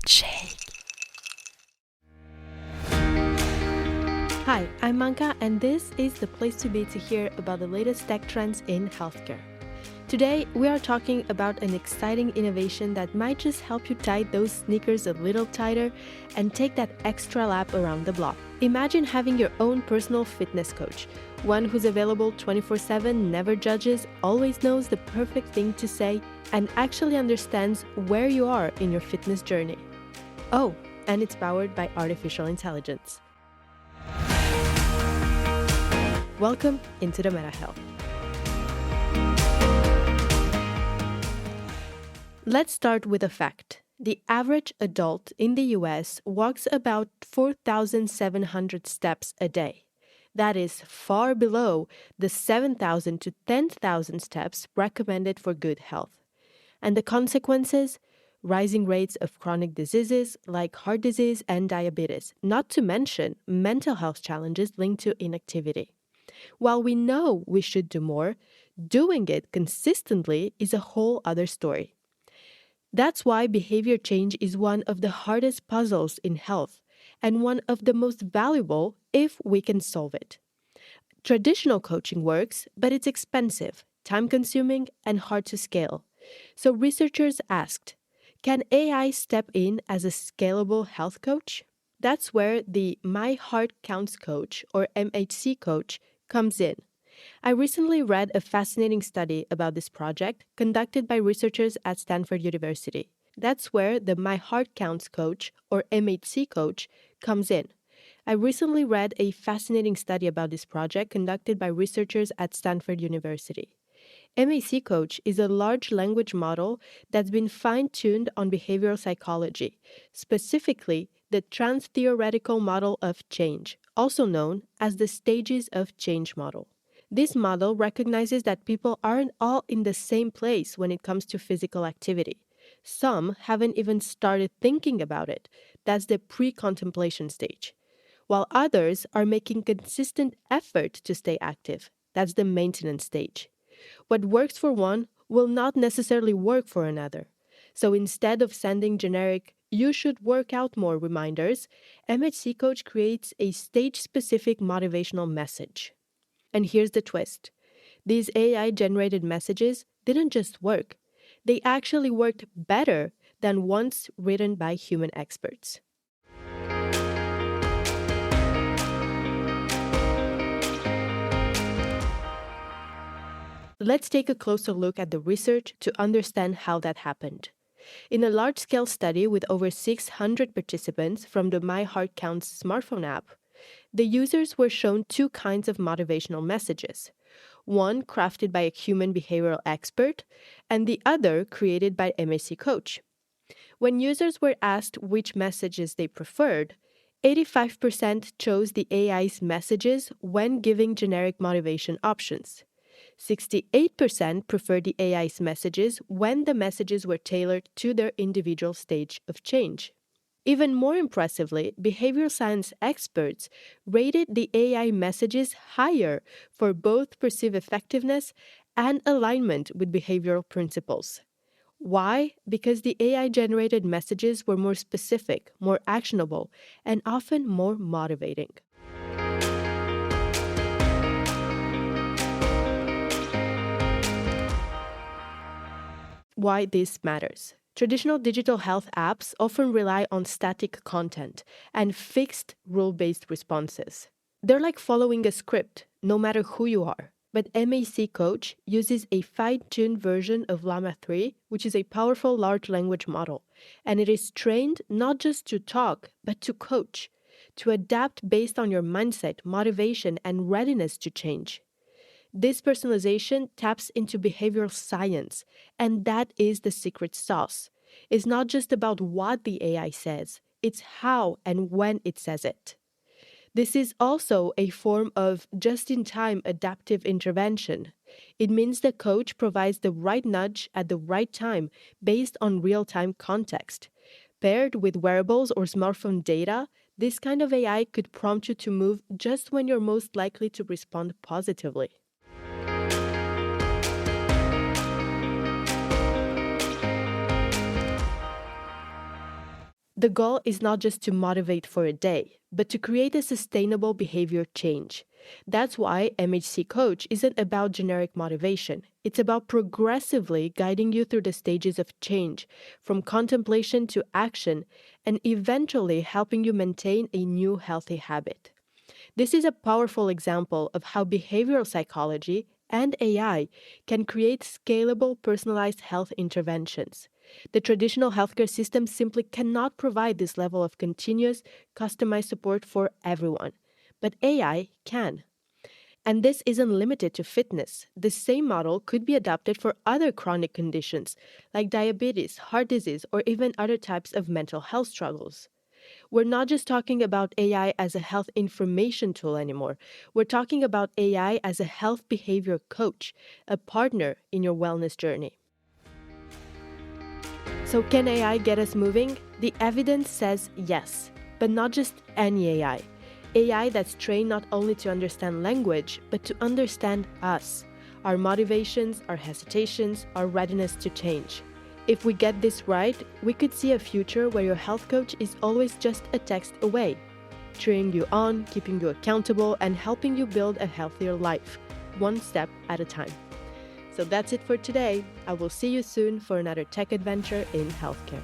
MedShake. Hi, I'm Anca, and this is the place to be to hear about the latest tech trends in healthcare. Today, we are talking about an exciting innovation that might just help you tie those sneakers a little tighter and take that extra lap around the block. Imagine having your own personal fitness coach, one who's available 24/7, never judges, always knows the perfect thing to say, and actually understands where you are in your fitness journey. Oh, and it's powered by artificial intelligence. Welcome into the Meta Health. Let's start with a fact. The average adult in the US walks about 4,700 steps a day. That is far below the 7,000 to 10,000 steps recommended for good health. And the consequences? Rising rates of chronic diseases like heart disease and diabetes, not to mention mental health challenges linked to inactivity. While we know we should do more, doing it consistently is a whole other story. That's why behavior change is one of the hardest puzzles in health and one of the most valuable if we can solve it. Traditional coaching works, but it's expensive, time-consuming, and hard to scale. So researchers asked, can AI step in as a scalable health coach? That's where the My Heart Counts Coach, or MHC-Coach, comes in. I recently read a fascinating study about this project conducted by researchers at Stanford University. That's where the My Heart Counts Coach, or MHC Coach, comes in. I recently read a fascinating study about this project conducted by researchers at Stanford University. MHC Coach is a large language model that's been fine-tuned on behavioral psychology, specifically the trans-theoretical model of change, also known as the stages of change model. This model recognizes that people aren't all in the same place when it comes to physical activity. Some haven't even started thinking about it. That's the pre-contemplation stage. While others are making consistent effort to stay active. That's the maintenance stage. What works for one will not necessarily work for another. So instead of sending generic, you should work out more reminders, MHC Coach creates a stage-specific motivational message. And here's the twist. These AI-generated messages didn't just work. They actually worked better than ones written by human experts. Let's take a closer look at the research to understand how that happened. In a large-scale study with over 600 participants from the My Heart Counts smartphone app, the users were shown two kinds of motivational messages, one crafted by a human behavioral expert and the other created by MHC Coach. When users were asked which messages they preferred, 85% chose the AI's messages when giving generic motivation options. 68% preferred the AI's messages when the messages were tailored to their individual stage of change. Even more impressively, behavioral science experts rated the AI messages higher for both perceived effectiveness and alignment with behavioral principles. Why? Because the AI-generated messages were more specific, more actionable, and often more motivating. Why this matters. Traditional digital health apps often rely on static content and fixed rule-based responses. They're like following a script, no matter who you are. But MHC Coach uses a fine-tuned version of Llama 3, which is a powerful large language model, and it is trained not just to talk, but to coach, to adapt based on your mindset, motivation, and readiness to change. This personalization taps into behavioral science, and that is the secret sauce. It's not just about what the AI says, it's how and when it says it. This is also a form of just-in-time adaptive intervention. It means the coach provides the right nudge at the right time based on real-time context. Paired with wearables or smartphone data, this kind of AI could prompt you to move just when you're most likely to respond positively. The goal is not just to motivate for a day, but to create a sustainable behavior change. That's why MHC-Coach isn't about generic motivation. It's about progressively guiding you through the stages of change, from contemplation to action, and eventually helping you maintain a new healthy habit. This is a powerful example of how behavioral psychology and AI can create scalable, personalized health interventions. The traditional healthcare system simply cannot provide this level of continuous, customized support for everyone, but AI can. And this isn't limited to fitness. The same model could be adapted for other chronic conditions like diabetes, heart disease, or even other types of mental health struggles. We're not just talking about AI as a health information tool anymore. We're talking about AI as a health behavior coach, a partner in your wellness journey. So can AI get us moving? The evidence says yes, but not just any AI. AI that's trained not only to understand language, but to understand us, our motivations, our hesitations, our readiness to change. If we get this right, we could see a future where your health coach is always just a text away, cheering you on, keeping you accountable, and helping you build a healthier life, one step at a time. So that's it for today. I will see you soon for another tech adventure in healthcare.